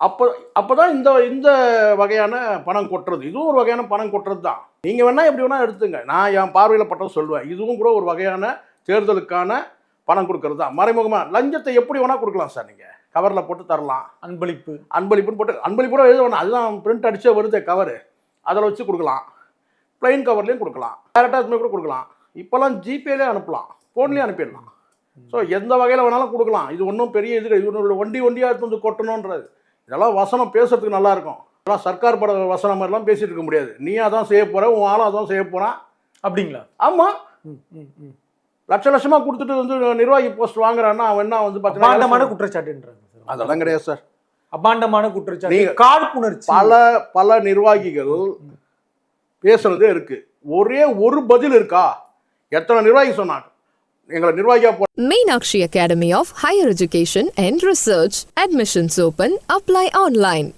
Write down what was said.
அப்பதான் இந்த வகையான பணம் கொட்டுறது, இதுவும் ஒரு வகையான பணம் கொட்டுறது தான். நீங்க வேணா எப்படி வேணா எடுத்துங்க, நான் என் பார்வையில் பட்டம் சொல்லுவேன். இதுவும் கூட ஒரு வகையான தேர்தலுக்கான பணம் கொடுக்கறது தான். மறைமுகமா லஞ்சத்தை எப்படி வேணா கொடுக்கலாம் சார். நீங்க கவரில் போட்டு தரலாம். அன்பளிப்புன்னு போட்டு அன்பளிப்போட எழுத வேணாம், அதுதான் பிரிண்ட் அடிச்சே வருது கவரு, அதில் வச்சு கொடுக்கலாம். பிளைன் கவர்லேயும் கொடுக்கலாம், டேரெக்டாக இதுமாதிரி கூட கொடுக்கலாம். இப்போல்லாம் ஜிபேலே அனுப்பலாம், ஃபோன்லேயே அனுப்பிடலாம். ஸோ எந்த வகையில் வேணாலும் கொடுக்கலாம். இது ஒன்றும் பெரிய இது இவனோட ஒண்டியாக எடுத்து வந்து கொட்டணுன்றது. இதெல்லாம் வசனம் பேசுறதுக்கு நல்லா இருக்கும். இதெல்லாம் சர்க்கார் பட வசனம் மாதிரிலாம் பேசிட்டு இருக்க முடியாது. நீயா தான் செய்ய போற, உன் ஆளும் அதான் செய்ய போறான் அப்படிங்களா? ஆமாம். லட்சமாக கொடுத்துட்டு வந்து நிர்வாகி போஸ்ட் வாங்குறான்னா அவன் என்ன வந்து அபாண்டமான குற்றச்சாட்டுன்றாங்க. அதெல்லாம் கிடையாது சார். அபாண்டமான குற்றச்சாட்டு, காழ்ப்புணர்ச்சி. பல நிர்வாகிகள் பேசுறதே இருக்கு. ஒரே ஒரு பதில் இருக்கா? எத்தனை நிர்வாகி சொன்னாங்க எங்களை நிர்வாகியா போ. Meenakshi Academy of Higher Education and Research. Admissions open. Apply online.